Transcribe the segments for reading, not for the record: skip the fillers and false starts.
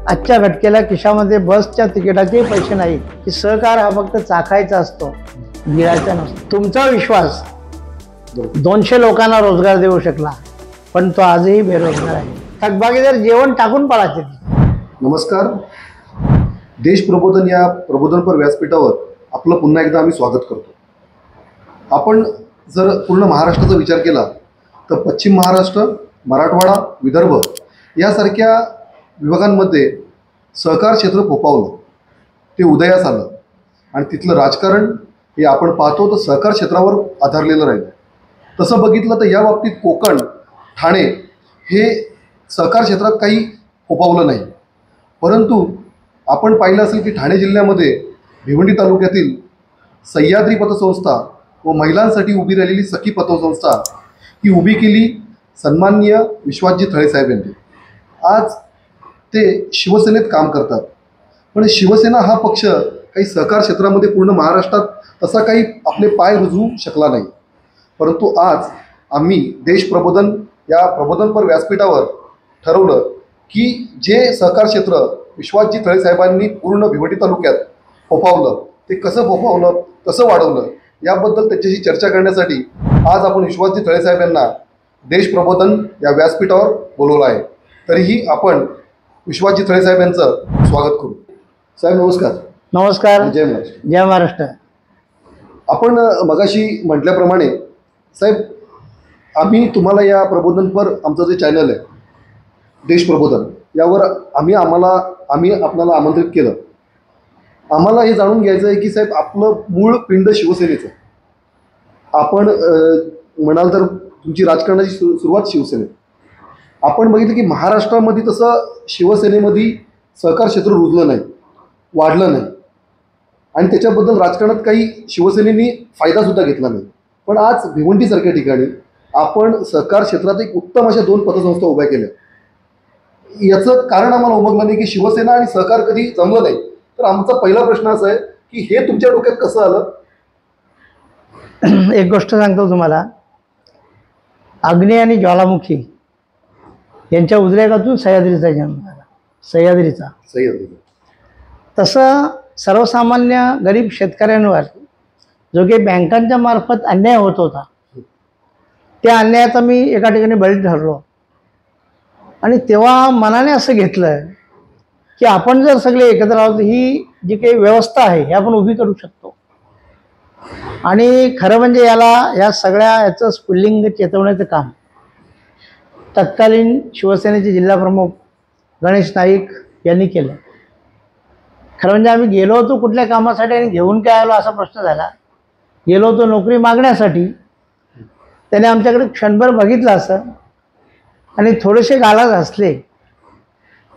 आजच्या घटकेला खिशामध्ये बसच्या तिकिटाचे पैसे नाही की सहकार हा फक्त चाखायचा असतो, गिळायचा नसतो. तुमचा विश्वास 200 लोकांना रोजगार देऊ शकला, पण तो आजही बेरोजगार आहे. थकबाकीदार जेवण टाकून पळायचे. नमस्कार. देश प्रबोधन या प्रबोधनपर व्यासपीठावर आपलं पुन्हा एकदा आम्ही स्वागत करतो. आपण जर पूर्ण महाराष्ट्राचा विचार केला तर पश्चिम महाराष्ट्र, मराठवाडा, विदर्भ यासारख्या विभागांमध्ये सहकार क्षेत्र फोफावलं, ते उदयास आलं आणि तिथलं राजकारण हे आपण पाहतो तर सहकार क्षेत्रावर आधारलेलं राहिलं. तसं बघितलं तर या बाबतीत कोकण, ठाणे हे सहकार क्षेत्रात काही फोफावलं नाही. परंतु आपण पाहिलं असेल की ठाणे जिल्ह्यामध्ये भिवंडी तालुक्यातील सह्याद्री पतसंस्था व महिलांसाठी उभी राहिलेली सखी पतसंस्था ही उभी केली सन्माननीय विश्वासजी थळे साहेब यांनी. आज ते शिवसेनेत काम करतात, पण शिवसेना हा पक्ष काही सहकार क्षेत्रामध्ये पूर्ण महाराष्ट्रात तसा काही आपले पाय रुजवू शकला नाही. परंतु आज आम्ही देश प्रबोधन या प्रबोधनपर व्यासपीठावर ठरवलं की जे सहकार क्षेत्र विश्वासजी थळे साहेबांनी पूर्ण भिवंडी तालुक्यात फोफावलं, ते कसं फोफावलं, कसं वाढवलं, याबद्दल त्याच्याशी चर्चा करण्यासाठी आज आपण विश्वासजी थळे साहेब यांना देश प्रबोधन या व्यासपीठावर बोलवलं आहे. तरीही आपण विश्वासजी थळे साहेब यांचं स्वागत करू. साहेब नमस्कार. नमस्कार. जय महाराष्ट्र. जय महाराष्ट्र. आपण मगाशी म्हटल्याप्रमाणे साहेब, आम्ही तुम्हाला या प्रबोधनपर आमचं जे चॅनल आहे देश प्रबोधन यावर आम्ही आपल्याला आमंत्रित केलं. आम्हाला हे जाणून घ्यायचं आहे की साहेब आपलं मूळ पिंड शिवसेनेचं. आपण म्हणाल तर तुमची राजकारणाची सुरुवात शिवसेनेत. आपण बघितलं की महाराष्ट्रामध्ये तसं शिवसेनेमध्ये सहकार क्षेत्र रुजलं नाही, वाढलं नाही आणि त्याच्याबद्दल राजकारणात काही शिवसेनेनी फायदासुद्धा घेतला नाही. पण आज भिवंडीसारख्या ठिकाणी आपण सहकार क्षेत्रात एक उत्तम अशा 2 पतसंस्था उभ्या केल्या. याचं कारण आम्हाला उमगलं नाही की शिवसेना आणि सहकार कधी जमलं नाही. तर आमचा पहिला प्रश्न असा आहे की हे तुमच्या डोक्यात कसं आलं? एक गोष्ट सांगतो तुम्हाला. अग्नी आणि ज्वालामुखी यांच्या उद्रेकातून सह्याद्रीचा जन्म झाला. सह्याद्रीचा. तसं सर्वसामान्य गरीब शेतकऱ्यांवर जो काही बँकांच्या मार्फत अन्याय होत होता, त्या अन्यायाचा मी एका ठिकाणी बळी ठरलो आणि तेव्हा मनाने असं घेतलं की आपण जर सगळे एकत्र आहोत, ही जी काही व्यवस्था आहे हे आपण उभी करू शकतो. आणि खरं म्हणजे या सगळ्याचं स्फुल्लिंग चेतवण्याचं काम तत्कालीन शिवसेनेचे जिल्हाप्रमुख गणेश नाईक यांनी केलं. खरं म्हणजे आम्ही गेलो होतो कुठल्या कामासाठी आणि घेऊन काय आलो असा प्रश्न झाला. गेलो होतो नोकरी मागण्यासाठी. त्याने आमच्याकडे क्षणभर बघितलं असं आणि थोडेसे गालात हसले.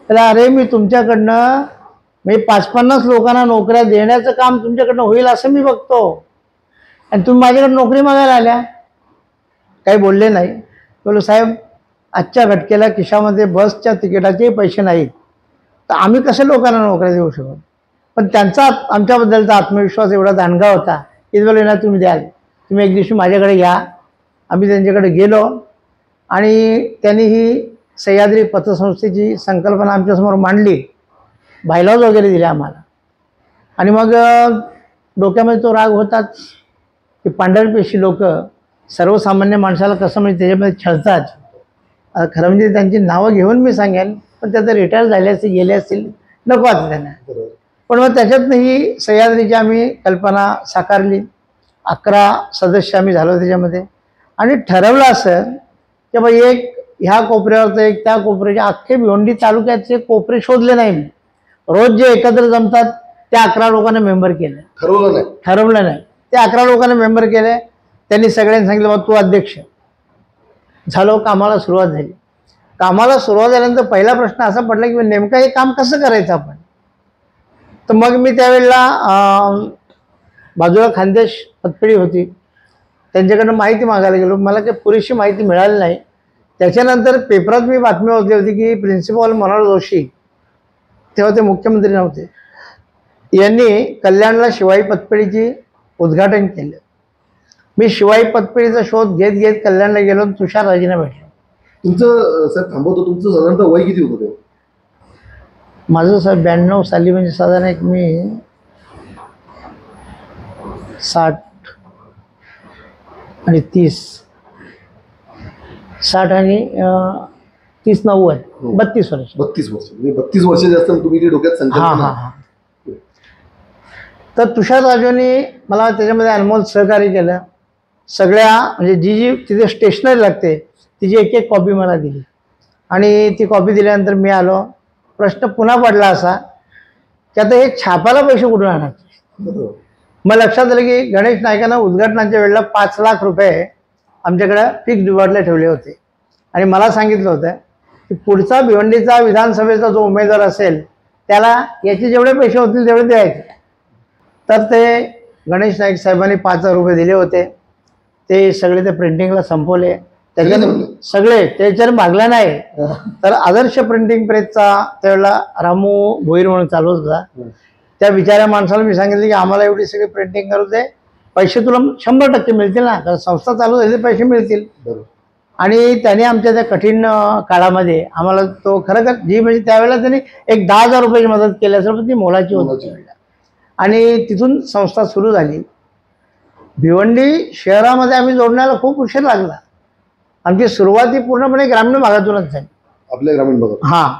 त्याला अरे मी तुमच्याकडनं 50-50 लोकांना नोकऱ्या देण्याचं काम तुमच्याकडनं होईल असं मी बघतो आणि तुम्ही माझ्याकडे नोकरी मागायला आल्या. काही बोलले नाही. बोलो साहेब, आजच्या घटकेला खिशामध्ये बसच्या तिकिटाचे पैसे नाहीत, तर आम्ही कसे लोकांना नोकऱ्या देऊ शकतो. पण त्यांचा आमच्याबद्दलचा आत्मविश्वास एवढा दांडगा होता की बोलले ना तुम्ही द्याल, तुम्ही एक दिवशी माझ्याकडे या. आम्ही त्यांच्याकडे गेलो आणि त्यांनी ही सह्याद्री पतसंस्थेची संकल्पना आमच्यासमोर मांडली. बायलॉज वगैरे दिले आम्हाला. आणि मग डोक्यामध्ये तो राग होताच की पांढरपेशी लोक सर्वसामान्य माणसाला कसं म्हणजे त्याच्यामध्ये छळतात. खरं म्हणजे त्यांची नावं घेऊन मी सांगेन, पण त्याचं रिटायर झाले असतील, गेले असतील, नको आता त्यांना. पण मग त्याच्यातनं ही सह्याद्रीची आम्ही कल्पना साकारली. 11 सदस्य आम्ही झालो त्याच्यामध्ये आणि ठरवलं असं की बाबा एक ह्या कोपऱ्यावरचं, एक त्या कोपऱ्याच्या, अख्खे भिवंडी तालुक्याचे कोपरे शोधले नाही मी. रोज जे एकत्र जमतात त्या 11 लोकांना मेंबर केलं. ठरवलं नाही, ते 11 लोकांना मेंबर केले. त्यांनी सगळ्यांनी सांगितलं बाबा तू अध्यक्ष. झालो, कामाला सुरुवात झाली. कामाला सुरुवात झाल्यानंतर पहिला प्रश्न असा पडला की नेमकं हे काम कसं करायचं आपण. तर मग मी त्यावेळेला बाजूला खानदेश पतपेढी होती, त्यांच्याकडनं माहिती मागायला गेलो. मला काही पुरेशी माहिती मिळाली नाही. त्याच्यानंतर पेपरात मी बातमी वाचली होती की प्रिन्सिपल मनोहर जोशी, तेव्हा ते मुख्यमंत्री नव्हते, यांनी कल्याणला शिवाई पतपेढीची उद्घाटन केलं. मी शिवाई पतपेढीचा शोध घेत घेत कल्याणला गेलो. तुषार राजेंना भेटलो. तुमचं साहेब थांबवतो, तुमचं साधारणतः वय किती होतं तेव्हा? माझं साहेब 92 साली म्हणजे साधारण एक मी 60 आणि 30, 60 आणि 30 90 32 वर्ष. 32 वर्ष म्हणजे 32 वर्षाचे असताना तुम्ही जी डोक्यात हां संकल्पना हां हां. तर तुषार राजूंनी मला त्याच्यामध्ये अनमोल सहकार्य केलं. सगळ्या म्हणजे जी जी तिथे स्टेशनरी लागते तिची एक एक कॉपी मला दिली आणि ती कॉपी दिल्यानंतर मी आलो. प्रश्न पुन्हा पडला असा की आता हे छापाला पैसे कुठून आणायचे. बरोबर. मग लक्षात आलं की गणेश नाईकांना उद्घाटनाच्या वेळेला 5 लाख रुपये आमच्याकडं फिक्स डिपॉझिटला ठेवले होते आणि मला सांगितलं होतं की पुढचा भिवंडीचा विधानसभेचा जो उमेदवार असेल त्याला याचे जेवढे पैसे होतील तेवढे द्यायचे. तर ते गणेश नाईक साहेबांनी 5,000 रुपये दिले होते. ते सगळे ते प्रिंटिंगला संपवले. त्याच्याने सगळे त्याच्याने मागला नाही. तर आदर्श प्रिंटिंग प्रेसचा त्यावेळेला रामू भोईर म्हणून चालू होता. त्या बिचाऱ्या माणसाला मी सांगितलं की आम्हाला एवढी सगळी प्रिंटिंग करू दे, पैसे तुला 100% मिळतील ना, कारण संस्था चालू झाली तर पैसे मिळतील. आणि त्याने आमच्या त्या कठीण काळामध्ये आम्हाला तो खरं जी म्हणजे त्यावेळेला त्यांनी एक 10,000 रुपयाची मदत केली असेल पण ती मोलाची होती. आणि तिथून संस्था सुरू झाली. भिवंडी शहरामध्ये आम्ही जोडण्याला खूप उशीर लागला. आमची सुरुवात ही पूर्णपणे ग्रामीण भागातूनच झाली, आपल्या ग्रामीण भागात. हां.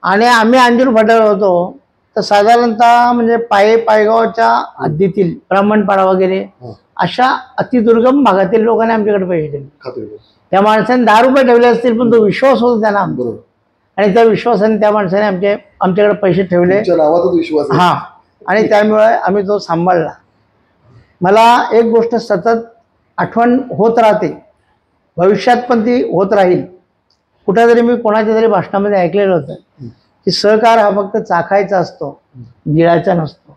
आणि आम्ही अंजूर फाट्यावर होतो तर साधारणतः म्हणजे पायगावच्या हद्दीतील ब्राह्मणपाडा वगैरे अशा अतिदुर्गम भागातील लोकांनी आमच्याकडे पैसे दिले. त्या माणसाने 10 रुपये ठेवले असतील पण तो विश्वास होता त्यांना आमचा आणि त्या विश्वासाने त्या माणसाने आमच्याकडे पैसे ठेवले. नावातच विश्वास. हां. आणि त्यामुळे आम्ही तो सांभाळला. मला एक गोष्ट सतत आठवण होत राहते, भविष्यात पण ती होत राहील. कुठेतरी मी कोणाच्या तरी भाषणामध्ये ऐकलेलं होतं की सहकार हा फक्त चाखायचा असतो, गिळायचा नसतो.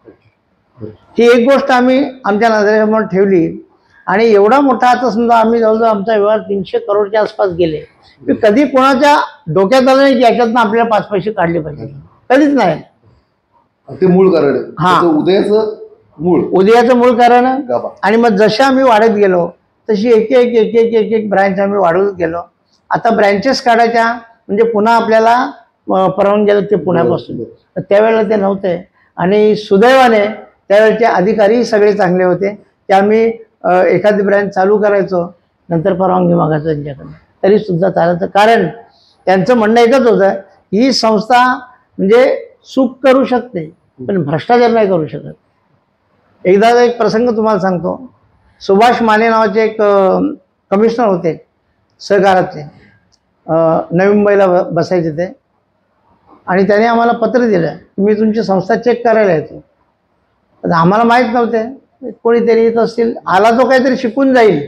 ही एक गोष्ट आम्ही आमच्या नजरेसमोर ठेवली आणि एवढा मोठा आता समजा आम्ही जवळजवळ आमचा व्यवहार 300 करोडच्या आसपास गेले की कधी कोणाच्या डोक्यात आलं नाही की याच्यातनं आपल्याला 5 पैसे काढले पाहिजे, कधीच नाही. ते मूळ कारण आहे, उदयाचं मूळ कारण. आणि मग जशा आम्ही वाढत गेलो तशी एक एक ब्रँच आम्ही वाढवत गेलो. आता ब्रँचेस काढायच्या म्हणजे पुन्हा आपल्याला परवानगी गेलं ते पुण्यापासून. तर त्यावेळेला ते नव्हते आणि सुदैवाने त्यावेळेचे अधिकारी सगळे चांगले होते ते आम्ही एखादी ब्रँच चालू करायचो, नंतर परवानगी मागायचो त्यांच्याकडे, तरीसुद्धा चालायचं. कारण त्यांचं म्हणणं एकच होतं ही संस्था म्हणजे सुख करू शकते पण भ्रष्टाचार नाही करू शकत. एकदा एक प्रसंग तुम्हाला सांगतो. सुभाष माने नावाचे एक कमिशनर होते सहकारातले, नवी मुंबईला बसायचे ते. आणि त्याने आम्हाला पत्र दिलं की मी तुमची संस्था चेक करायला येतो. तर आम्हाला माहीत नव्हते, कोणीतरी येत असतील, आला तो काहीतरी शिकून जाईल.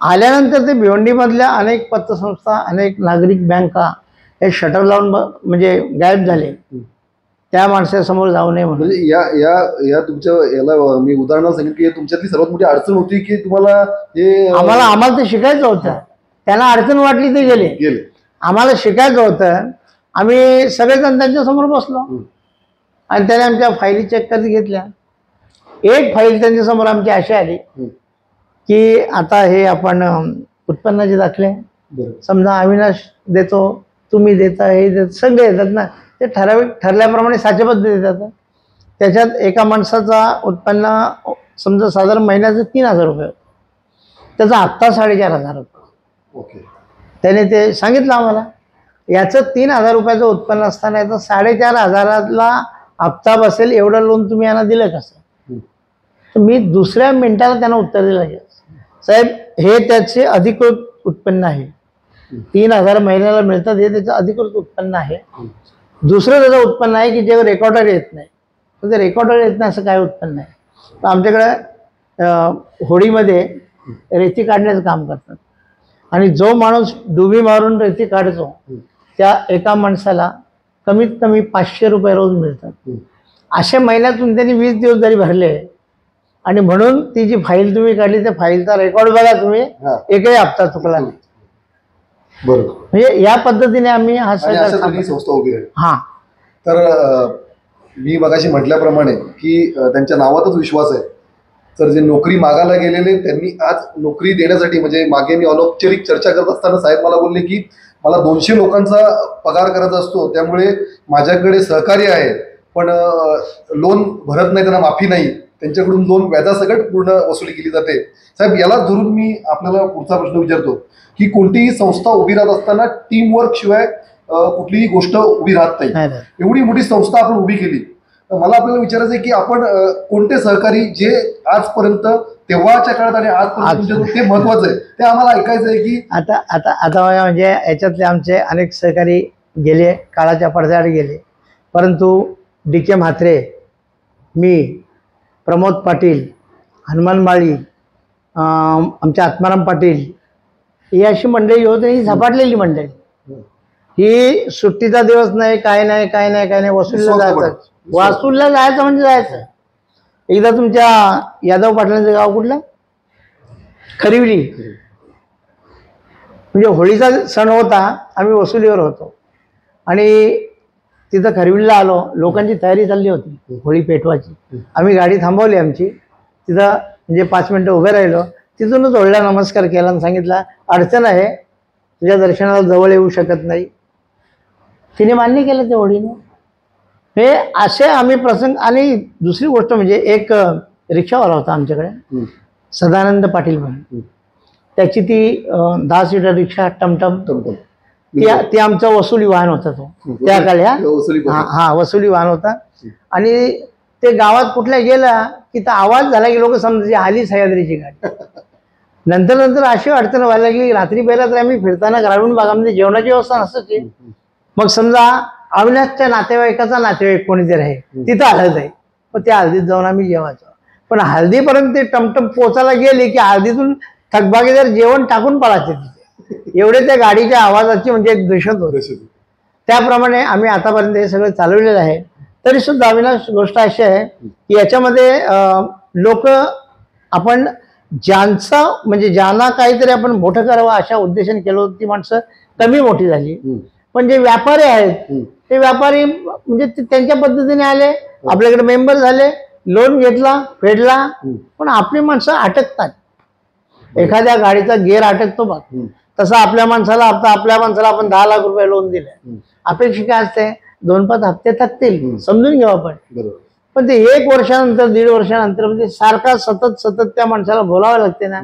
आल्यानंतर ते भिवंडीमधल्या अनेक पतसंस्था, अनेक नागरिक बँका हे शटर लावून म्हणजे गायब झाले. त्या माणसासमोर जाऊ नये म्हणून. म्हणजे या तुमच्या याला मी उदाहरणाला सांगितलं की तुमच्यातली सर्वात मोठी अडचण होती की तुम्हाला हे आम्हाला ते शिकायचं होतं. त्यांना अडचण वाटली ते गेले. आम्हाला शिकायचं होतं. आम्ही सगळेजण त्यांच्या समोर बसलो आणि त्याने आमच्या फाईली चेक करत घेतल्या. एक फाईल त्यांच्यासमोर आमची अशी आली की आता हे आपण उत्पन्नाचे दाखले समजा अविनाश देतो, तुम्ही देता, हे देत, सगळे येतात ना, ते ठरल्याप्रमाणे साचेबद्ध देतात. त्याच्यात एका माणसाचा उत्पन्न समजा साधारण महिन्याचं 3,000 रुपये, त्याचा हप्ता 4,500 रुपये. त्याने ते सांगितलं आम्हाला याचं 3,000 रुपयाचं उत्पन्न असताना याचं 4,500ला हप्ता बसेल एवढं लोन तुम्ही यांना दिलं कसं. तर मी दुसऱ्या मिनिटाला त्यांना उत्तर दिलं, साहेब हे त्याचे अधिकृत उत्पन्न आहे, 3,000 महिन्याला मिळतात, हे त्याचं अधिकृत उत्पन्न आहे. दुसरं त्याचं उत्पन्न आहे की जे रेकॉर्डर येत नाही. तर ते रेकॉर्डर येत नाही असं काय उत्पन्न आहे. तर आमच्याकडे होडीमध्ये रेती काढण्याचं काम करतात आणि जो माणूस डुबी मारून रेती काढतो त्या एका माणसाला कमीत कमी 500 रुपये रोज मिळतात. अशा महिन्यातून त्यांनी 20 दिवस जरी भरले आणि म्हणून ती जी फाईल तुम्ही काढली त्या फाईलचा रेकॉर्ड बघा तुम्ही, एकही हप्ता चुकला नाही. बरोबर. म्हणजे या पद्धतीने आम्ही हा संस्था उभी आहे. हां. तर मी मगाशी म्हटल्याप्रमाणे की त्यांच्या नावातच विश्वास आहे. तर जे नोकरी मागायला गेलेले त्यांनी आज नोकरी देण्यासाठी म्हणजे मागे मी अनौपचारिक चर्चा करत असताना साहेब मला बोलले की मला 200 लोकांचा पगार करायचा असतो, त्यामुळे माझ्याकडे सहकार्य आहे, पण लोन भरत नाही, त्यांना माफी नाही, त्यांच्याकडून लोन व्याजासकट पूर्ण वसुली केली जाते. साहेब, याला धरून मी आपल्याला पुढचा प्रश्न विचारतो की कोणतीही संस्था उभी राहत असताना टीम वर्क शिवाय कुठलीही गोष्ट उभी राहत नाही. एवढी मोठी संस्था आपण उभी केली, तर मला आपल्याला विचारायचं आहे की आपण कोणते सहकारी जे आजपर्यंत, तेव्हाच्या काळात आणि आजपर्यंत ते महत्वाचं आहे, ते आम्हाला ऐकायचं आहे. की आता म्हणजे याच्यातले आमचे अनेक सहकारी गेले, काळाच्या पडद्याआड गेले, परंतु DK म्हात्रे, मी, प्रमोद पाटील, हनुमान माळी, आमचे आत्माराम पाटील, ही अशी मंडळी होती, ही झपाटलेली मंडळी. ही सुट्टीचा दिवस नाही, काय नाही काय नाही काय नाही, वसुलीला जायचं. वसुलीला जायचं म्हणजे जायचं. एकदा तुमच्या यादव पाटलांचं गाव कुठलं, खरिवली, म्हणजे होळीचा सण होता, आम्ही वसुलीवर होतो आणि तिथं खरिवलीला आलो. लोकांची तयारी चालली होती होळी पेटवायची. आम्ही गाडी थांबवली आमची तिथं, म्हणजे 5 मिनटं उभे राहिलो. तिथूनच ओढला, नमस्कार केला आणि सांगितलं अडचण आहे, तुझ्या दर्शनाला जवळ येऊ शकत नाही. तिने मान्य केलं ते होळीने. हे असे आम्ही प्रसंग. आणि दुसरी गोष्ट म्हणजे एक रिक्षावाला होता आमच्याकडे, सदानंद पाटील म्हणून, त्याची ती 10 सीटर रिक्षा टमटम, ती आमचं वसुली वाहन होता तो त्या काळी. हा वसुली वाहन होता. आणि ते गावात कुठल्या गेला की तर आवाज झाला की लोक समजायचे आली सह्याद्रीची गाडी. नंतर अशी अडचण व्हायला लागली, रात्री बेला तर आम्ही फिरताना ग्रामीण भागामध्ये जेवणाची व्यवस्था नसते. मग समजा अविनाशच्या नातेवाईकाचा नातेवाईक कोणीतरी आहे, तिथं हळद आहे, मग त्या हळदीत जाऊन आम्ही जेवायचो. पण हळदीपर्यंत ते टमटम पोचायला गेले की हळदीतून थकबाकीदार जेवण टाकून पळायचे तिथे, एवढे त्या गाडीच्या आवाजाची म्हणजे एक दहशत होती. त्याप्रमाणे आम्ही आतापर्यंत हे सगळं चालवलेलं आहे. तरी सुद्धा अविनाश गोष्ट अशी आहे की याच्यामध्ये लोक, आपण ज्यांचं म्हणजे ज्यांना काहीतरी आपण मोठं करावं अशा उद्देशाने केलं होतं, ती माणसं कमी मोठी झाली. पण जे व्यापारी आहेत ते व्यापारी म्हणजे त्यांच्या पद्धतीने आले, आपल्याकडे मेंबर झाले, लोन घेतला, फेडला. पण आपली माणसं अटकतात. एखाद्या गाडीचा गेअर अटकतो बघ, तसं आपल्या माणसाला आपण 10 लाख रुपये लोन दिले, अपेक्षा काय असते, 2-5 हप्ते थकतील, समजून घेऊ आपण. पण ते 1 वर्षानंतर 1.5 वर्षानंतर म्हणजे सारखा सतत त्या माणसाला बोलावं लागते ना.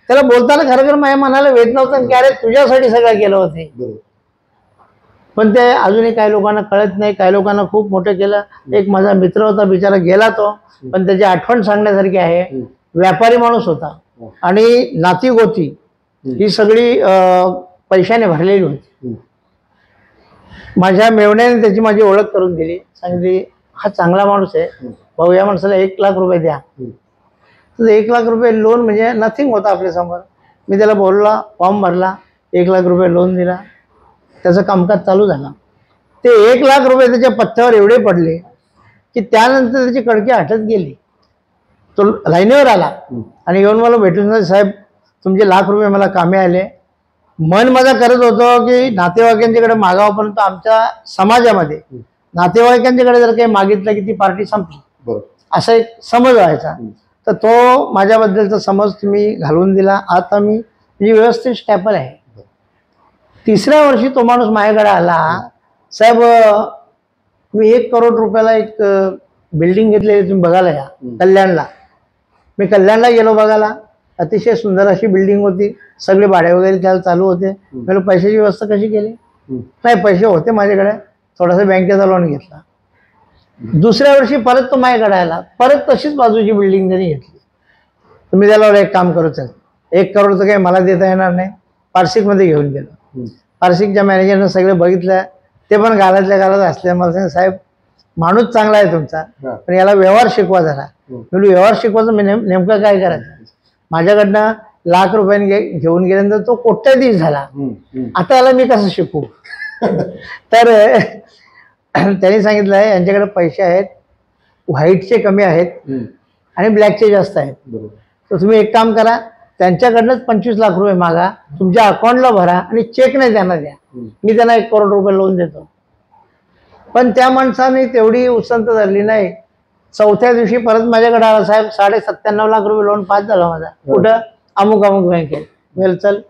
त्याला बोलताना खरं माझ्या मनाला वेद नव्हतं की अरे तुझ्यासाठी सगळं केलं होते. पण ते अजूनही काही लोकांना कळत नाही, काही लोकांना खूप मोठं केलं. एक माझा मित्र होता, बिचारा गेला तो, पण त्याची आठवण सांगण्यासारखी आहे. व्यापारी माणूस होता आणि नाती गोती ही सगळी पैशाने भरलेली होती. माझ्या मेवण्याने त्याची माझी ओळख करून दिली, सांगितली हा चांगला माणूस आहे भाऊ, या माणसाला 1 लाख रुपये द्या. तर 1 लाख रुपये लोन म्हणजे नथिंग होता आपल्या समोर. मी त्याला बोलला, फॉर्म भरला, 1 लाख रुपये लोन दिला, त्याचं कामकाज चालू झालं. ते 1 लाख रुपये त्याच्या पथ्यावर एवढे पडले की त्यानंतर त्याची कडकी हटत गेली. तो लाईनीवर आला आणि येऊन मला भेटून, साहेब तुमचे 1 लाख रुपये मला कामे आले. मन माझा करत होतो की नातेवाईकांच्याकडे मागावं, परंतु आमच्या समाजामध्ये नातेवाईकांच्याकडे जर काही मागितलं की ती पार्टी संपली, असा एक समज व्हायचा. तर तो माझ्याबद्दलचा समज तुम्ही घालून दिला. आता मी म्हणजे व्यवस्थित स्टॅपल आहे. 3ऱ्या वर्षी तो माणूस माझ्याकडे आला, साहेब मी 1 करोड रुपयाला एक बिल्डिंग घेतलेली, तुम्ही बघायला या कल्याणला. मी कल्याणला गेलो बघायला, अतिशय सुंदर अशी बिल्डिंग होती, सगळे भाडे वगैरे त्याला चालू होते. मला पैशाची व्यवस्था कशी केली, नाही पैसे होते माझ्याकडे, थोडासा बँकेचा लोन घेतला. 2ऱ्या वर्षी परत तो माझ्याकडे आला, परत तशीच बाजूची बिल्डिंग त्यांनी घेतली. तुम्ही त्याला एक काम करू, चल 1 करोड तर काही मला देता येणार नाही, पार्सिकमध्ये घेऊन गेलो. पार्सिकच्या मॅनेजरनं सगळं बघितलं, ते पण गालातल्या गालात असल्या. मला सांगितलं साहेब माणूस चांगला आहे तुमचा, पण याला व्यवहार शिकवा जरा. म्हणजे व्यवहार शिकवायचं मी नेमकं काय करायचं. माझ्याकडनं 1 लाख रुपये घेऊन गेल्यानंतर तो कोट्याधीश झाला. आता याला मी कसं शिकू. तर त्यांनी सांगितलं यांच्याकडे पैसे आहेत, व्हाईटचे कमी आहेत आणि ब्लॅकचे जास्त आहेत. तर तुम्ही एक काम करा, त्यांच्याकडनंच 25 लाख रुपये मागा, तुमच्या अकाउंटला भरा आणि चेक नाही त्यांना द्या, मी त्यांना 1 करोड रुपये लोन देतो. पण त्या माणसाने तेवढी उसंत धरली नाही. 4थ्या दिवशी परत माझ्याकडे आला, साहेब 97.5 लाख रुपये लोन पास झाला माझा. कुठं, अमुक बँकेत. वेल चल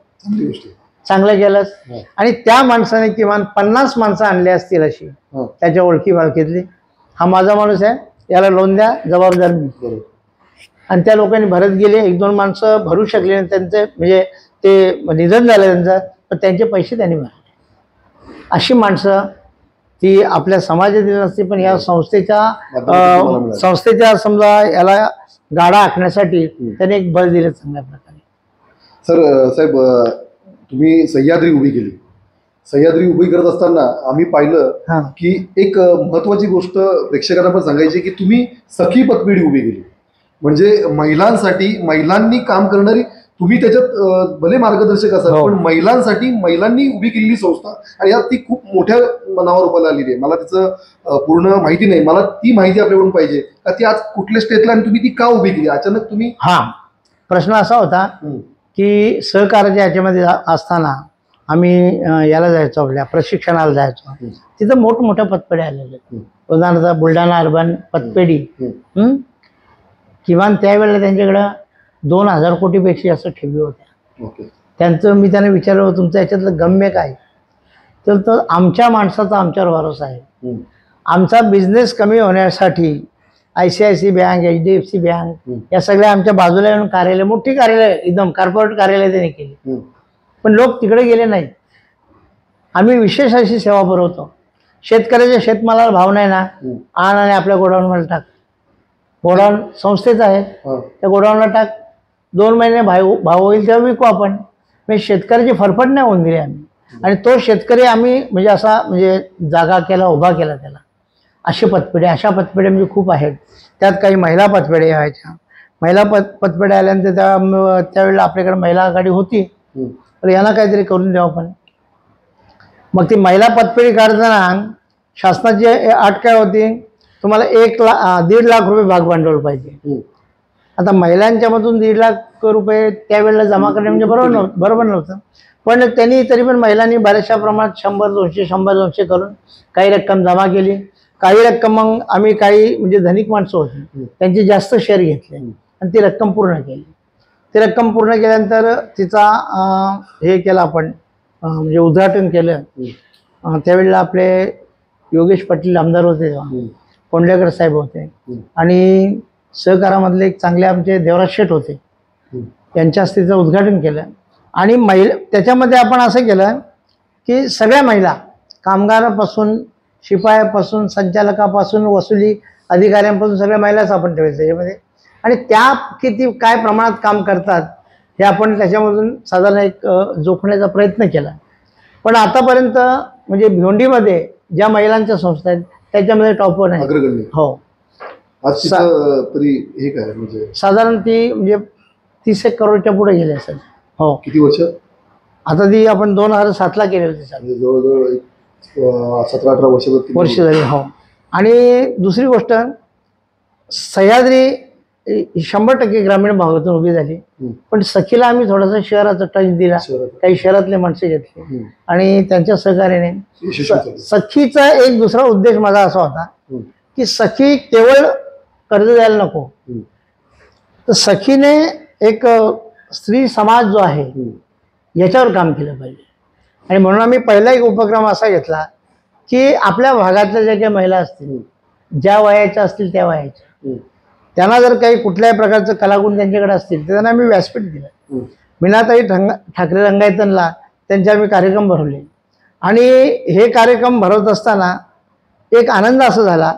चांगलं केलंस. आणि त्या माणसाने किमान 50 माणसं आणली असतील अशी त्याच्या ओळखी पाळखीतली, हा माझा माणूस आहे, याला लोन द्या, जबाबदार मी. आणि त्या लोकांनी भरत गेले. 1-2 माणसं भरू शकले नाही, त्यांचे म्हणजे ते निधन झालं त्यांचं, पण त्यांचे पैसे त्यांनी भरले. अशी माणसं ती आपल्या समाजातील नसते, पण या संस्थेच्या समजा याला गाडा आखण्यासाठी त्यांनी एक बळ दिलं चांगल्या प्रकारे. सर साहेब, तुम्ही सह्याद्री उभी केली. सह्याद्री उभी करत असताना आम्ही पाहिलं की एक महत्वाची गोष्ट प्रेक्षकांना पण सांगायची की तुम्ही सखी पतपेढी उभी केली. म्हणजे महिलांसाठी, महिलांनी काम करणारी, तुम्ही त्याच्यात भले मार्गदर्शक असाल, पण महिलांसाठी महिलांनी उभी केलेली संस्था, आणि यात ती खूप मोठ्या मनावर उभारली आलेली आहे. मला तिचं पूर्ण माहिती नाही, मला ती माहिती आपल्याकडून पाहिजे का ती आज कुठल्या स्टेटला आणि तुम्ही ती का उभी केली अचानक तुम्ही? प्रश्न असा होता की सहकार्याच्या याच्यामध्ये असताना आम्ही याला जायचो, आपल्या प्रशिक्षणाला जायचो. तिथं मोठमोठ्या पतपेढ्या आलेल्या, उदाहरणार्थ बुलढाणा अर्बन पतपेढी, किमान त्यावेळेला त्यांच्याकडं 2000 कोटीपेक्षा जास्त ठेवी होत्या. त्यांचं मी त्यांना विचारलं, तुमचं याच्यातलं गम्य काय? तर आमच्या माणसाचा आमच्यावर भरोसा आहे. आमचा बिझनेस कमी होण्यासाठी ICICI बँक, HDFC बँक या सगळ्या आमच्या बाजूला येऊन कार्यालय, मोठी कार्यालय, एकदम कॉर्पोरेट कार्यालय त्यांनी केली, पण लोक तिकडे गेले नाहीत. आम्ही विशेष अशी सेवा पुरवतो. शेतकऱ्याच्या शेतमालाला भाव नाही ना, आण आणि आपल्या गोडाऊनमध्ये टाक. गोडाऊन संस्थेचं आहे, त्या गोडाऊनला टाक, 2 महिने भाव होईल तेव्हा विकू आपण. म्हणजे शेतकऱ्याची फरफट नाही होऊन दिली आम्ही. आणि तो शेतकरी आम्ही म्हणजे असा म्हणजे जागा केला, उभा केला त्याला. अशा पतपेढ्या म्हणजे खूप आहेत. त्यात काही महिला पतपेढ्या यायच्या. महिला पतपेढ्या आल्यानंतर त्यावेळेला आपल्याकडे महिला आघाडी होती, तर यांना काहीतरी करून द्यावं आपण. मग ती महिला पतपेढी काढताना शासनाची अट काय होती, तुम्हाला 1.5 लाख रुपये भाग भांडवल पाहिजे. आता महिलांच्यामधून 1.5 लाख रुपये त्यावेळेला जमा करणे म्हणजे बरोबर नव्हतं. पण त्यांनी तरी पण महिलांनी बऱ्याचशा प्रमाणात 100-200 करून काही रक्कम जमा केली. काही रक्कम मग आम्ही काही म्हणजे धनिक माणसं होती, त्यांची जास्त शेअर घेतले आणि ती रक्कम पूर्ण केली. ती रक्कम पूर्ण केल्यानंतर तिचा हे केलं आपण, म्हणजे उद्घाटन केलं. त्यावेळेला आपले योगेश पाटील आमदार होते, कोंडलेकर साहेब होते, आणि सहकारामधले एक चांगले आमचे देवराज शेठ होते, यांच्या हस्ते तिचं उद्घाटन केलं. आणि त्याच्यामध्ये आपण असं केलं की सगळ्या महिला, कामगारापासून, शिपायापासून, संचालकापासून, वसुली अधिकाऱ्यांपासून सगळ्या महिलाच आपण ठेवायचं त्याच्यामध्ये. आणि त्या किती काय प्रमाणात काम करतात हे आपण त्याच्यामधून साधारण एक जोखण्याचा प्रयत्न केला. पण आतापर्यंत म्हणजे भिवंडीमध्ये ज्या महिलांच्या संस्था आहेत त्याच्यामध्ये टॉप 1 आहे. हो, तरी हे काय म्हणजे साधारण ती म्हणजे 30 करोडच्या पुढे गेली असेल. हो. किती वर्ष? आता ती आपण 2007ला केली होती, जवळजवळ 17-18 वर्ष झाली. हो. आणि दुसरी गोष्ट, सह्याद्री 100% ग्रामीण भागातून उभी झाली, पण सखीला आम्ही थोडासा शहराचा टच दिला, काही शहरातले माणसं घेतले आणि त्यांच्या सहकार्याने. सखीचा एक दुसरा उद्देश माझा असा होता की सखी केवळ कर्ज द्यायला नको, तर सखीने एक स्त्री समाज जो आहे याच्यावर काम केलं पाहिजे. आणि म्हणून आम्ही पहिला एक उपक्रम असा घेतला की आपल्या भागातल्या ज्या काही महिला असतील, ज्या वयाच्या असतील त्या वयाच्या, त्यांना जर काही कुठल्याही प्रकारचं कलागुण त्यांच्याकडे असतील तर त्यांना आम्ही व्यासपीठ दिलं. मीनाताई ठाकरे रंगायतनला त्यांचे आम्ही कार्यक्रम भरवले. आणि हे कार्यक्रम भरवत असताना एक आनंद असा झाला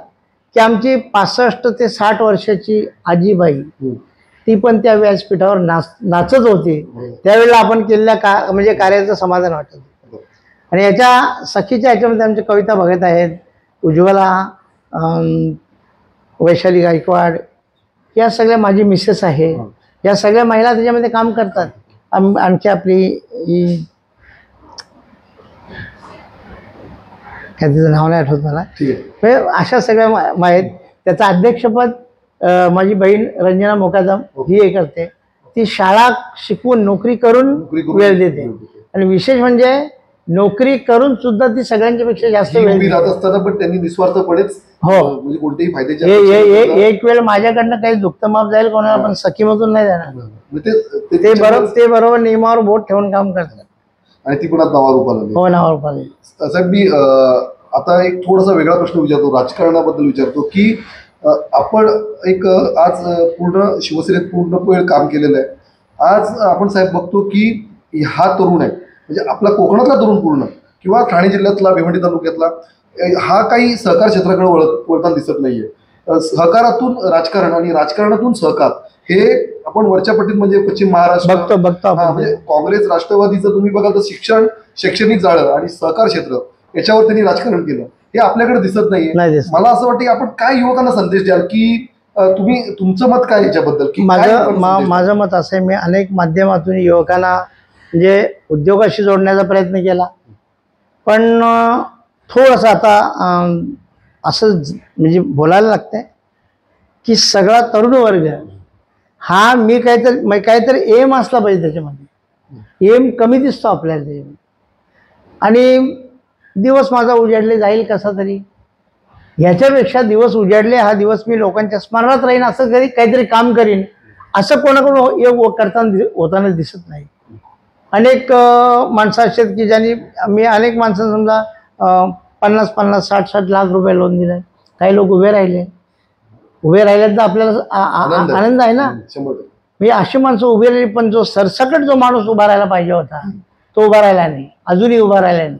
की आमची 65 ते 60 वर्षाची आजीबाई, ती पण त्या व्यासपीठावर नाचत होती. त्यावेळेला आपण केलेल्या म्हणजे कार्याचं समाधान वाटत. आणि याच्या सखीच्या याच्यामध्ये आमच्या कविता भगत आहेत, उज्ज्वला, वैशाली गायकवाड, या सगळ्या माझी मिसेस आहे, या सगळ्या महिला त्याच्यामध्ये काम करतात. आणखी आपली काय तिचं नाव नाही आठवत मला, अशा सगळ्या आहेत. त्याचं अध्यक्षपद माझी बहीण रंजना मोकादम ही हे करते. ती शाळा शिकवून नोकरी करून वेळ देते. आणि विशेष म्हणजे नोकरी करून सुद्धा ती सगळ्यांच्या पेक्षा जास्त वेळ देते. पण त्यांनी निस्वार्थपणेच, हो, म्हणजे कोणत्याही फायद्याचे एक वेळ माझ्याकडनं काही दुखतं माफ जाईल कोणाला, पण सखीमधून नाही जाणार. ते बरोबर नियमावर बोट ठेवून काम करतात. आणि ती पण आता नावारूपाला आली. हो, नावारूपाला. साहेब मी आता एक थोडासा वेगळा प्रश्न विचारतो, राजकारणाबद्दल विचारतो की आपण एक आज पूर्ण शिवसेनेत पूर्ण वेळ काम केलेलं आहे. आज आपण साहेब बघतो की हा तरुण आहे, म्हणजे आपला कोकणातला तरुण पूर्ण किंवा ठाणे जिल्ह्यातला, भिवंडी तालुक्यातला, हा काही सहकार क्षेत्राकडे वळताना दिसत नाहीये. सहकारातून राजकारण आणि राजकारणातून सहकार हे आपण वरच्या पट्टीत म्हणजे पश्चिम महाराष्ट्र बघतो म्हणजे काँग्रेस राष्ट्रवादीचं तुम्ही बघाल तर शिक्षण, शैक्षणिक जाळं आणि सहकार क्षेत्र याच्यावर त्यांनी राजकारण केलं, हे आपल्याकडे दिसत नाहीये. मला असं वाटतं की आपण काय युवकांना संदेश द्याल की तुम्ही तुमचं मत काय याच्याबद्दल? की माझं मत असं आहे, मी अनेक माध्यमातून युवकांना म्हणजे उद्योगाशी जोडण्याचा प्रयत्न केला, पण थोडंसं आता असं म्हणजे बोलायला लागतंय की सगळा तरुण वर्ग हा मी काहीतरी एम असला पाहिजे त्याच्यामध्ये. एम कमी दिसतो आपल्याला त्याच्यामध्ये, आणि दिवस माझा उजाडले जाईल कसा तरी, ह्याच्यापेक्षा दिवस उजाडले हा दिवस मी लोकांच्या स्मरणात राहीन असं काहीतरी काम करीन, असं कोणाकडून योग करताना होताना दिसत नाही. अनेक माणसं अशी आहेत की ज्यांनी मी अनेक माणसं समजा 50-50, 60-60 लाख रुपये लोन दिलं. काही लोक उभे राहिले तर आपल्याला आनंद आहे ना. म्हणजे अशी माणसं उभे राहिली, पण जो सरसकट जो माणूस उभा राहायला पाहिजे होता तो उभा राहिला नाही, अजूनही उभा राहिला नाही.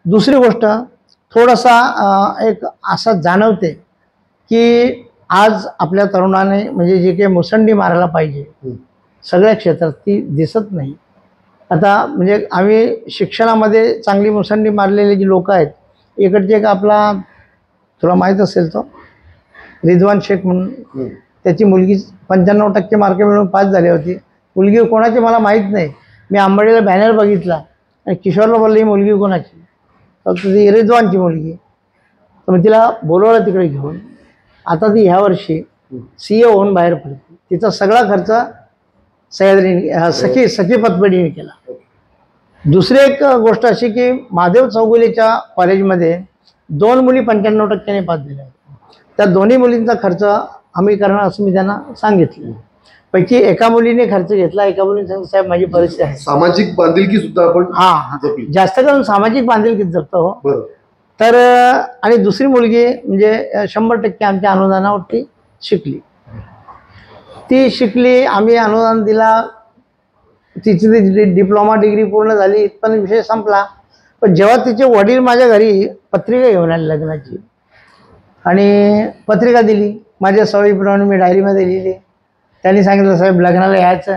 दुसरी गोष्ट थोडासा एक असं जाणवते की आज आपल्या तरुणाने म्हणजे जे काही मुसंडी मारायला पाहिजे सगळ्या क्षेत्रात ती दिसत नाही. आता म्हणजे आम्ही शिक्षणामध्ये चांगली मुसंडी मारलेली जी लोक आहेत, इकडचे एक आपला तुला माहीत असेल तो रिजवान शेख म्हणून, त्याची मुलगी 95% मार्क मिळून पास झाली होती. मुलगी कोणाची मला माहीत नाही, मी आंबाडीला बॅनर बघितला आणि किशोरला बोललं ही मुलगी कोणाची, तर ती रिजवानची मुलगी. तर मी तिला बोलवलं तिकडे घेऊन. आता ती ह्या वर्षी CA होऊन बाहेर पडते. तिचा सगळा खर्च सह्याद्रीने सखी पतपेढीने केला. दुसरी एक गोष्ट अशी की महादेव चौगुलेच्या कॉलेजमध्ये 2 मुली 95% पास झाल्या. त्या दोन्ही मुलींचा खर्च आम्ही करणार असं मी त्यांना सांगितलं. पैकी एका मुलीने खर्च घेतला, एका मुलीने सांगितलं साहेब माझी परिस्थिती आहे. सामाजिक बांधिलकी सुद्धा आपण जास्त करून सामाजिक बांधिलकीच जपतो. तर आणि दुसरी मुलगी म्हणजे 100% आमच्या अनुदानावरती शिकली. ती शिकली, आम्ही अनुदान दिला, तिची डिप्लोमा डिग्री पूर्ण झाली, इथपर्यंत विषय संपला. पण जेव्हा तिचे वडील माझ्या घरी पत्रिका घेऊन आले लग्नाची आणि पत्रिका दिली, माझ्या सवयीप्रमाणे मी डायरीमध्ये लिहिली. त्यांनी सांगितलं साहेब लग्नाला यायचं.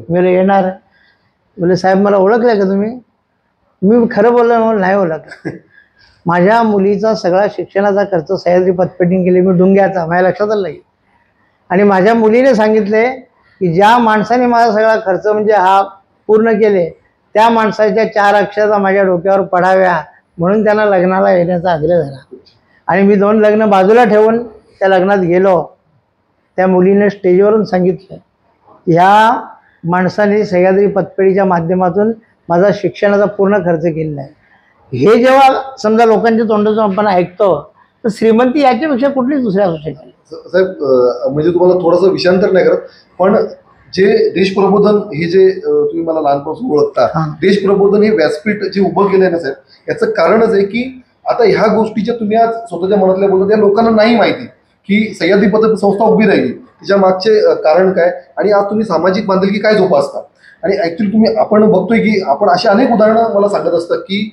मी येणार. बोले साहेब मला ओळखलं का तुम्ही? मी खरं बोललो मला नाही ओळखलं. माझ्या मुलीचा सगळा शिक्षणाचा खर्च सह्याद्री पतपेढीने केली, मी डुंग्याचा, माझ्या लक्षात आलं नाही. आणि माझ्या मुलीने सांगितले की ज्या माणसाने माझा सगळा खर्च म्हणजे हा पूर्ण केले त्या माणसाच्या 4 अक्षरा माझ्या डोक्यावर पडाव्या म्हणून त्यांना लग्नाला येण्याचा आग्रह झाला. आणि मी 2 लग्न बाजूला ठेवून त्या लग्नात गेलो. त्या मुलीने स्टेजवरून सांगितलं ह्या माणसाने सह्याद्री पतपेढीच्या माध्यमातून माझा शिक्षणाचा पूर्ण खर्च केलेला आहे. हे जेव्हा समजा लोकांच्या तोंडातून आपण ऐकतो तर श्रीमंती याच्यापेक्षा कुठलीच दुसऱ्या असू शकते. साहेब म्हणजे तुम्हाला थोडंसं विषयांतर नाही करत, पण जे देशप्रबोधन हे जे तुम्ही मला लहानपासून ओळखता, देशप्रबोधन हे व्यासपीठ जे उभं केलंय ना साहेब, याचं कारणच आहे की आता ह्या गोष्टीच्या तुम्ही आज स्वतःच्या मनातल्या बोलता त्या लोकांना नाही माहिती की सह्याद्री पत संस्था उभी राहिली, तिच्या मागचे कारण काय, आणि आज तुम्ही सामाजिक बांधिलकी काय जोपासता. आणि ऍक्च्युली आपण बघतोय की आपण अशी अनेक उदाहरणं मला सांगत असतात की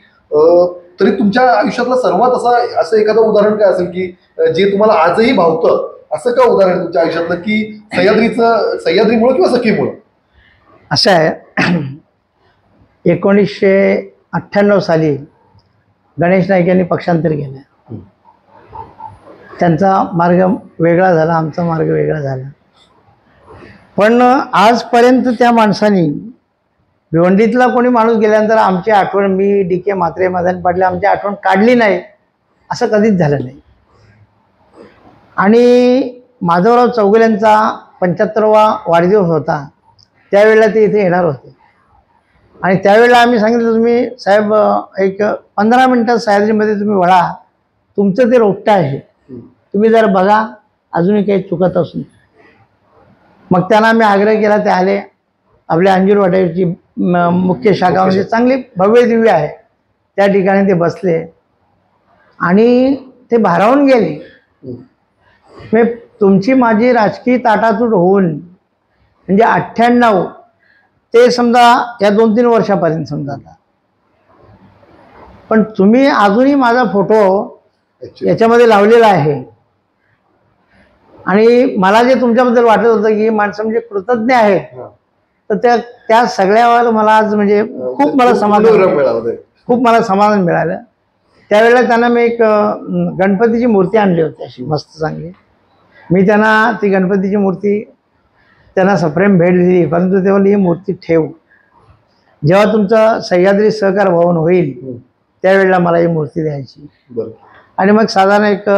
तरी तुमच्या आयुष्यातलं सर्वात असं एखादं उदाहरण काय असेल की जे तुम्हाला आजही भावतं, असं का उदाहरण तुमच्या आयुष्यातलं की सह्याद्रीमुळे किंवा सखीमुळे? असं आहे 1998 साली गणेश नाईक यांनी पक्षांतर केलं. त्यांचा मार्ग वेगळा झाला, आमचा मार्ग वेगळा झाला. पण आजपर्यंत त्या माणसाने भिवंडीतला कोणी माणूस गेल्यानंतर आमची आठवण, मी DK म्हात्रे, मदन पाटले, आमची आठवण काढली नाही असं कधीच झालं नाही. आणि माधवराव चौगुलेंचा 75वा वाढदिवस होता, त्यावेळेला ते इथे येणार होते. आणि त्यावेळेला आम्ही सांगितलं तुम्ही साहेब एक 15 मिनटात सह्याद्रीमध्ये तुम्ही वळा, तुमचं ते रोपटं आहे, तुम्ही जर बघा अजूनही काही चुकत असून. मग त्यांना आम्ही आग्रह केला, ते आले. आपल्या अंजीर वाटेची मुख्य शाखा म्हणजे चांगली भव्य दिव्य आहे, त्या ठिकाणी ते बसले आणि ते भारावून गेले. म्हणजे तुमची माझी राजकीय ताटातूट होऊन म्हणजे 98 ते समजा या 2-3 वर्षापर्यंत समजा आता, पण तुम्ही अजूनही माझा फोटो याच्यामध्ये लावलेला आहे आणि मला जे तुमच्याबद्दल वाटत होतं की माणसं म्हणजे कृतज्ञ आहेत, तर त्या सगळ्यावर मला आज म्हणजे खूप मला समाधान मिळालं. त्यावेळेला त्यांना मी एक गणपतीची मूर्ती आणली होती अशी मस्त चांगली. मी त्यांना ती गणपतीची मूर्ती त्यांना सप्रेम भेट दिली, परंतु तेव्हा ही मूर्ती ठेव, जेव्हा तुमचं सह्याद्री सहकार भवन होईल त्यावेळेला मला ही मूर्ती द्यायची. आणि मग साधारण एक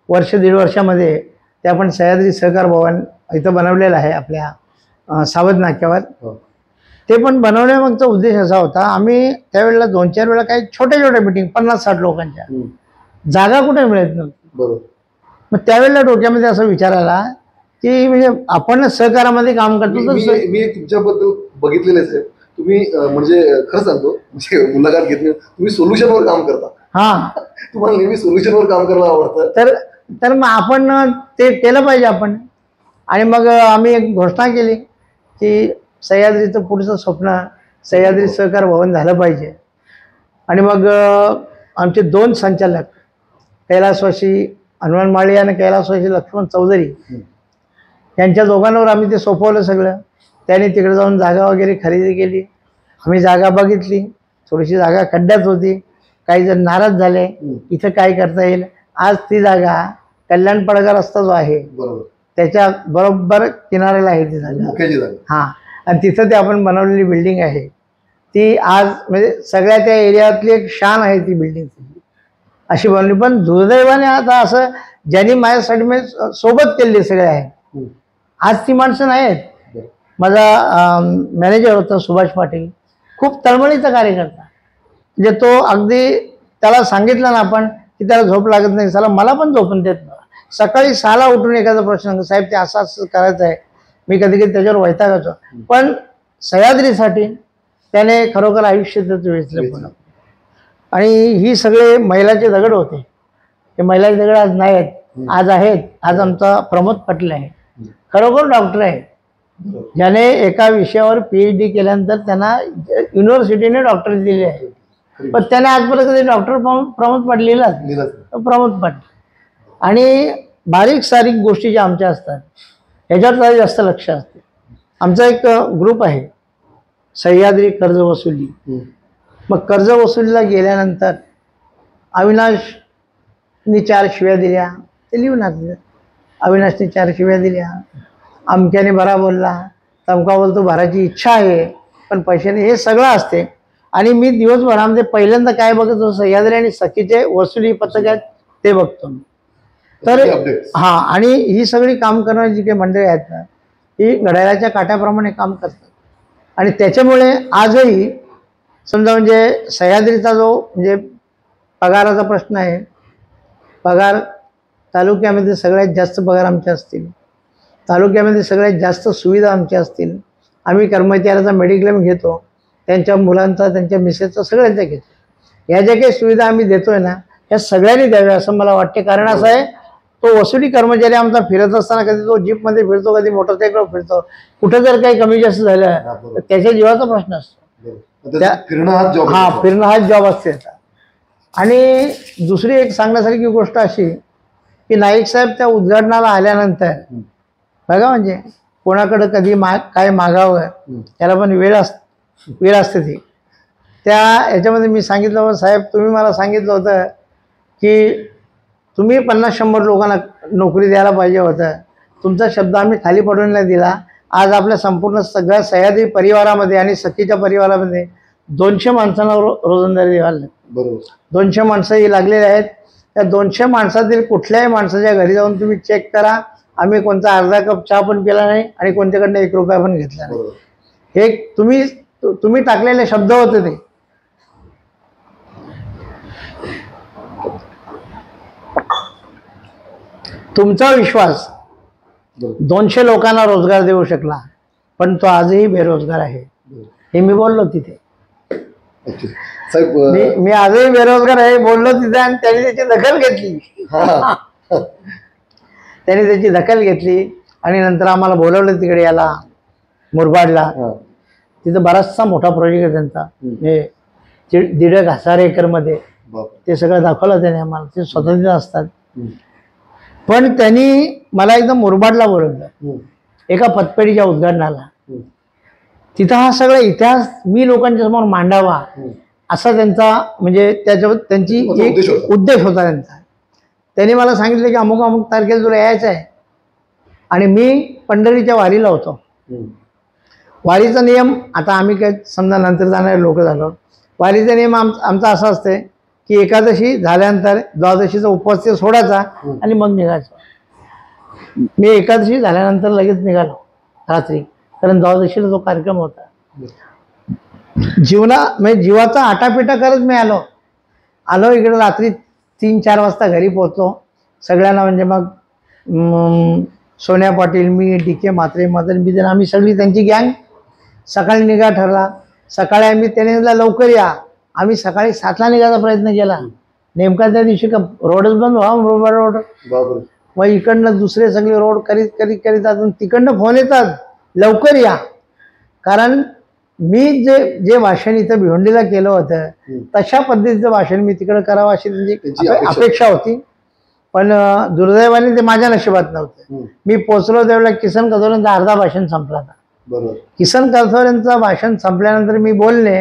1-1.5 वर्षामध्ये ते आपण सह्याद्री सहकार भवन इथं बनवलेलं आहे आपल्या सावध नाक्यावर. ते पण बनवण्यामागचा उद्देश असा होता, आम्ही त्यावेळेला 2-4 वेळा काही छोट्या छोट्या मिटिंग 50-60 लोकांच्या, जागा कुठे मिळत नव्हती. मग त्यावेळेला डोक्यामध्ये असा विचार आला की म्हणजे आपण सहकारामध्ये काम करतो. मी तुमच्याबद्दल बघितलेलेच आहे, तुम्ही म्हणजे खरं सांगतो, म्हणजे मुलाखत घेतली, तुम्ही सोल्युशनवर काम करता. हा, तुम्हाला नेहमी सोल्युशनवर काम करायला आवडतं. तर मग आपण ते केलं पाहिजे आपण. आणि मग आम्ही एक घोषणा केली की सह्याद्रीचं पुढचं स्वप्न सह्याद्री सहकार भवन झालं पाहिजे. आणि मग आमचे 2 संचालक कैलासवासी हनुमान माळी आणि कैलासवासी लक्ष्मण चौधरी यांच्या दोघांवर आम्ही ते सोपवलं सगळं. त्यांनी तिकडे जाऊन जागा वगैरे खरेदी केली. आम्ही जागा बघितली, थोडीशी जागा खड्ड्यात होती, काही जण नाराज झाले, इथं काय करता येईल. आज ती जागा कल्याण पडगा रस्ता जो आहे त्याच्या बरोबर किनाऱ्याला आहे ती जागा. हां, आणि तिथं ते आपण बनवलेली बिल्डिंग आहे ती आज म्हणजे सगळ्या त्या एरियातली एक शान आहे ती बिल्डिंग अशी बनवली. पण दुर्दैवाने आता असं ज्यांनी माझ्यासाठी मी सोबत केलेली सगळे आहे, आज ती माणसं नाही आहेत. माझा मॅनेजर होता सुभाष पाटील, खूप तळमळीचा कार्यकर्ता, म्हणजे तो अगदी त्याला सांगितलं ना आपण की त्याला झोप लागत नाही, चला मला पण झोपून देत नाही. सकाळी 6ला उठून एखादा प्रश्न सांग, साहेब ते असं असं करायचं आहे, मी कधी कधी त्याच्यावर वैतागायचो. पण सह्याद्रीसाठी त्याने खरोखर आयुष्य वेचलं. आणि ही सगळे मैलाचे दगड होते, ते मैलाचे दगड आज नाही आहेत, आज आहेत. आज आमचा प्रमोद पाटील आहे, खरोखर डॉक्टर आहे, ज्याने एका विषयावर PhD केल्यानंतर त्यांना युनिव्हर्सिटीने डॉक्टरेट दिली आहे. पण त्याने आजपर्यंत कधी डॉक्टर प्रमोद पाटील लिहिलाच, प्रमोद पाटील. आणि बारीक सारीक गोष्टी ज्या आमच्या असतात ह्याच्यावर जास्त लक्ष असते. आमचा एक ग्रुप आहे सह्याद्री कर्ज वसुली. मग कर्ज वसुलीला गेल्यानंतर अविनाशनी 4 शिव्या दिल्या, ते लिहून आणलं. अविनाशनी 4 शिव्या दिल्या, अमक्याने बरा बोलला, तमका बोलतो भरायची इच्छा आहे पण पैशाने, हे सगळं असते. आणि मी दिवसभरामध्ये पहिल्यांदा काय बघतो, सह्याद्री आणि सखीचे वसुली पथक आहेत ते बघतो. तर हां, आणि ही सगळी काम करणारी जी काही मंडळी आहेत ना, ही घड्याळाच्या काट्याप्रमाणे काम करतात. आणि त्याच्यामुळे आजही समजा म्हणजे सह्याद्रीचा जो म्हणजे पगाराचा प्रश्न आहे, पगार तालुक्यामध्ये सगळ्यात जास्त पगार आमचे असतील, तालुक्यामध्ये सगळ्यात जास्त सुविधा आमच्या असतील. आम्ही कर्मचाऱ्याचा मेडिक्लेम घेतो, त्यांच्या मुलांचा, त्यांच्या मिसेसचा, सगळ्यांचा घेतो. ह्या ज्या काही सुविधा आम्ही देतोय ना, ह्या सगळ्यांनी द्याव्या असं मला वाटते. कारण असं आहे, तो वसुली कर्मचारी आमचा फिरत असताना कधी तो जीपमध्ये फिरतो, कधी मोटरसायकलवर फिरतो, कुठं जर काही कमी जास्त झालं तर त्याच्या जीवाचा प्रश्न असतो. फिरणं हाच जॉब असते. आणि दुसरी एक सांगण्यासारखी गोष्ट अशी की नाईक साहेब त्या उद्घाटनाला आल्यानंतर बघा, म्हणजे कोणाकडं कधी काय मागावं त्याला पण वेळ असते ती. त्या याच्यामध्ये मी सांगितलं होतं, साहेब तुम्ही मला सांगितलं होतं की तुम्ही 50-100 लोकांना नोकरी द्यायला पाहिजे होतं, तुमचा शब्द आम्ही खाली पडून नाही दिला. आज आपल्या संपूर्ण सगळ्या सह्याद्री परिवारामध्ये आणि सखीच्या परिवारामध्ये 200 माणसांना रोजंदारी द्यायला लागते. 200 माणसंही लागलेली आहेत. त्या 200 माणसातील कुठल्याही माणसाच्या घरी जाऊन तुम्ही चेक करा, आम्ही कोणता अर्धा कप चहा पण पिला नाही आणि कोणत्याकडनं 1 रुपया पण घेतला नाही. हे तुम्ही टाकलेले शब्द होते ते. तुमचा विश्वास 200 लोकांना रोजगार देऊ शकला, पण तो आजही बेरोजगार आहे. हे मी बोललो तिथे. अच्छा. साहेब मी आजही बेरोजगार आहे बोललो तिथे आणि त्यांनी त्याची दखल घेतली. त्यांनी त्याची दखल घेतली आणि नंतर आम्हाला बोलवलं तिकडे याला मुरबाडला. तिथं बराचसा मोठा प्रोजेक्ट आहे त्यांचा, हे 1,500 एकरमध्ये. ते सगळं दाखवलं त्याने आम्हाला. ते स्वतंत्र असतात. पण त्यांनी मला एकदम मुरबाडला बोलवलं एका पतपेढीच्या उद्घाटनाला. तिथं हा सगळा इतिहास मी लोकांच्या समोर मांडावा असा त्यांचा म्हणजे त्याच्यावर त्यांची एक उद्देश होता त्यांचा. त्यांनी मला सांगितलं की अमुक अमुक तारखेला तुला यायचं आहे. आणि मी पंढरीच्या वारीला होतो. वारीचा नियम, आता आम्ही काय समजा नंतर जाणारे लोक झालो, वारीचा नियम आमचा असा असते की एकादशी झाल्यानंतर द्वादशीचा उपवास ते सोडायचा आणि मग निघायचं. मी एकादशी झाल्यानंतर लगेच निघालो रात्री, कारण द्वादशीला जो कार्यक्रम होता. म्हणजे जीवाचा आटापिटा करत मी आलो इकडे. रात्री 3-4 वाजता घरी पोहोचलो. सगळ्यांना म्हणजे मग सोन्या पाटील, मी, DK म्हात्रे, मदन बिदन, आम्ही सगळी त्यांची गँग सकाळी निघा ठरला. सकाळी आम्ही त्याने लवकर या. आम्ही सकाळी 7ला निघायचा प्रयत्न केला. नेमका त्या दिवशी का रोडच बंद व्हावा रोड. मग इकडनं दुसरे सगळे रोड करीत करीत करीत अजून तिकडनं फोन येतात लवकर या. कारण मी जे भाषण इथं भिवंडीला केलं होतं तशा पद्धतीचं भाषण मी तिकडे करावं अशी त्यांची अपेक्षा होती. पण दुर्दैवाने ते माझ्या नशिबात नव्हतं. मी पोचलो त्यावेळेला किसन कथोरेंचा अर्धा भाषण संपला होता. किसन कथोरेंचा भाषण संपल्यानंतर मी बोलणे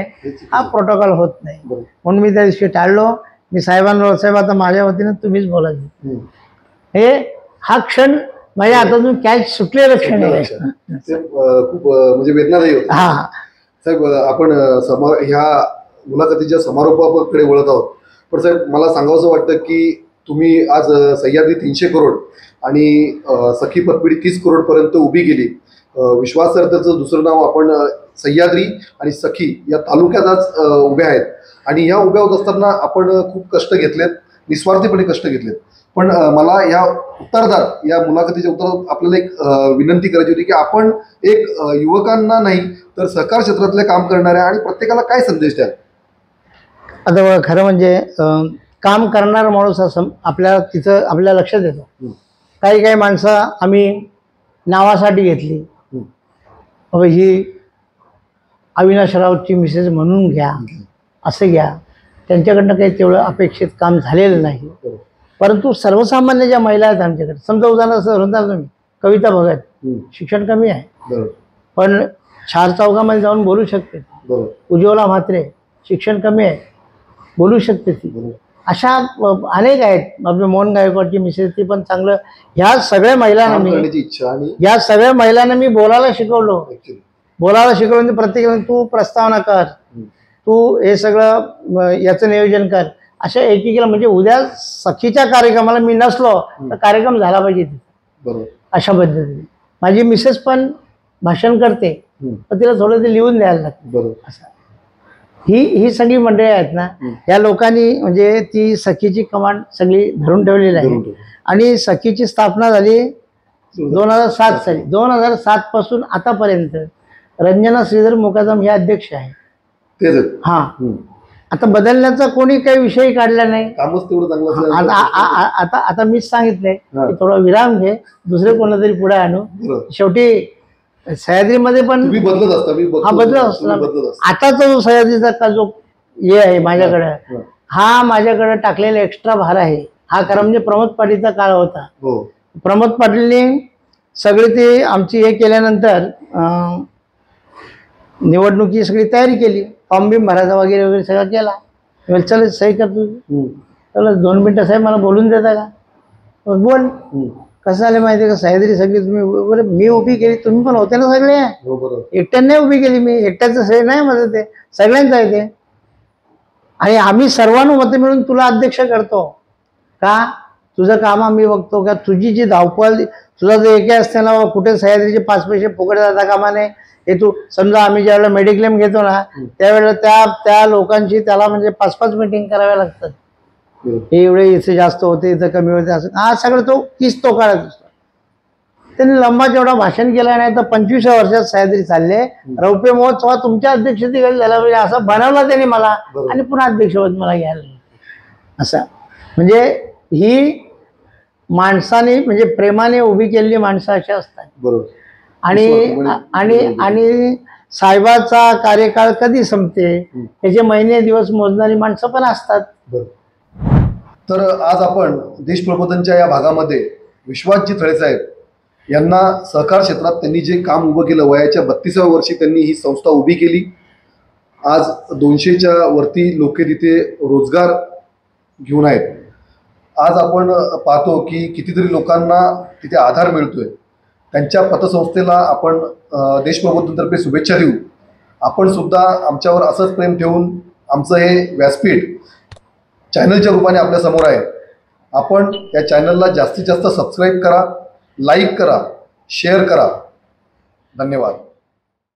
हा प्रोटोकॉल होत नाही म्हणून मी त्या दिवशी टाळलो. मी साहेबांना, साहेब आता माझ्या वतीनं तुम्हीच बोलायचं. हा क्षण माझ्या हातातून कॅच सुटलेलं क्षण आहे. खूप म्हणजे वेदनादायी होतं. हा साहेब, आपण ह्या मुलाखतीच्या समारोपाकडे वळत आहोत. पण साहेब, मला सांगावंसं वाटतं की तुम्ही आज सह्याद्री 300 करोड आणि सखी पतपेढी 30 करोड पर्यंत उभी केली. विश्वासार्हतेचं दुसरं नाव आपण सह्याद्री आणि सखी या तालुक्यात आज उभ्या आहेत. आणि या उभ्या होत असताना आपण खूप कष्ट घेतलेत, निस्वार्थीपणे कष्ट घेतलेत. पण मला या या मुलाखतीच्या उत्तरात आपल्याला एक विनंती करायची होती की आपण एक युवकांना नाही तर सहकार क्षेत्रातले काम करणाऱ्या आणि प्रत्येकाला काय संदेश द्याल? आता खरं म्हणजे काम करणारा माणूस असं आपल्याला तिथं आपल्या लक्षात येतो. काही माणसं आम्ही नावासाठी घेतली. ही अविनाश राऊतची मिसेस म्हणून घ्या, असं घ्या. त्यांच्याकडनं काही तेवढं अपेक्षित काम झालेलं नाही. परंतु सर्वसामान्य ज्या महिला आहेत आमच्याकडे, समजा उदाहरण असं म्हणतात तुम्ही कविता भगत, शिक्षण कमी आहे पण 4 चौघामध्ये जाऊन बोलू शकते. उज्ज्वला म्हात्रे, शिक्षण कमी आहे, बोलू शकते ती. अशा अनेक आहेत. आपले मोहन गायकवाडची मिसेस, ती पण चांगलं. ह्या सगळ्या महिलांना मी बोलायला शिकवलं. म्हणजे प्रत्येकाने तू प्रस्तावना कर, तू हे सगळं याचं नियोजन कर, अशा एकेकीला. म्हणजे उद्या सखीच्या कार्यक्रमाला मी नसलो तर कार्यक्रम झाला पाहिजे तिथे. अशा पद्धतीने माझी मिसेस पण भाषण करते, पण तिला थोडं ते लिहून द्यायला लागतं. असं ही सगळी मंडळी आहेत ना, या लोकांनी म्हणजे ती सखीची कमांड सगळी धरून ठेवलेली आहे. आणि सखीची स्थापना झाली 2007 साली. 2007 पासून आतापर्यंत रंजना श्रीधर मुकादम हे अध्यक्ष आहे. हा, आता बदलण्याचा कोणी काही विषय काढला नाही. आता मीच सांगितलंय की थोडा विराम घे, दुसरे कोणातरी पुढे आणू. शेवटी सह्याद्रीमध्ये पण हा बदलत असतो. आताचा जो सह्याद्रीचा जो हे आहे माझ्याकडे, हा माझ्याकडे टाकलेला एक्स्ट्रा भार आहे. हा खरं म्हणजे प्रमोद पाटीलचा काळ होता. प्रमोद पाटीलने सगळी ती आमची हे केल्यानंतर निवडणुकी सगळी तयारी केली, फॉर्म बिम भरायचा वगैरे सगळं केला. चल सही कर तू. चला 2 मिनिटं साहेब मला बोलून देता का? बोल. कसं झालं माहिती आहे का, सह्याद्री सगळी तुम्ही मी उभी केली, तुम्ही पण होते ना सगळे. एकट्याने उभी केली मी, एकट्याचं सही नाही माझं, ते सगळ्यांचं आहे ते. आणि आम्ही सर्वानुमते मिळून तुला अध्यक्ष करतो का, तुझं काम आम्ही बघतो का, तुझी जी धावपळ, तुला जर एके असते ना कुठे सह्याद्रीचे 5 पैसे फुकट जाता कामा नये. हे तू समजा आम्ही ज्यावेळेला मेडिक्लेम घेतो ना त्यावेळेला त्या लोकांची त्याला म्हणजे 5-5 मीटिंग कराव्या लागतात. हे एवढे इथे जास्त होते, इथं कमी होते, असं हा सगळं तो काढत असतो. त्यांनी लंबा जेवढा भाषण केलं नाही तर 25व्या वर्षात सह्याद्री चालले. रौप्य महोत्सव तुमच्या अध्यक्षतेखाली झाला म्हणजे असं बनवलं त्यांनी मला बरोबर. आणि पुन्हा अध्यक्षपद मला घ्यायला लागले. असं म्हणजे ही माणसाने म्हणजे प्रेमाने उभी केलेली माणसं अशी असतात. बरोबर. आणि आणि आणि साहेबाचा कार्यकाळ कधी संपते त्याचे महिने दिवस मोजणारी माणसं पण असतात. बरोबर. तर आज आपण देशप्रबोधनच्या या भागामध्ये विश्वासजी थळेसाहेब यांना सहकार क्षेत्रात त्यांनी जे काम उभं केलं, वयाच्या 32व्या वर्षी त्यांनी ही संस्था उभी केली. आज 200च्या वरती लोक तिथे रोजगार घेऊन आहेत. आज आपण पाहतो की कितीतरी लोकांना तिथे आधार मिळतोय. त्यांच्या पतसंस्थेला आपण देशप्रबोधनतर्फे शुभेच्छा देऊ. आपण सुद्धा आमच्यावर असंच प्रेम ठेवून आमचं हे व्यासपीठ चॅनलच्या रूपाने आपल्या समोर आहे. आपण या चॅनलला जास्तीत जास्त सबस्क्राईब करा, लाईक करा, शेअर करा. धन्यवाद.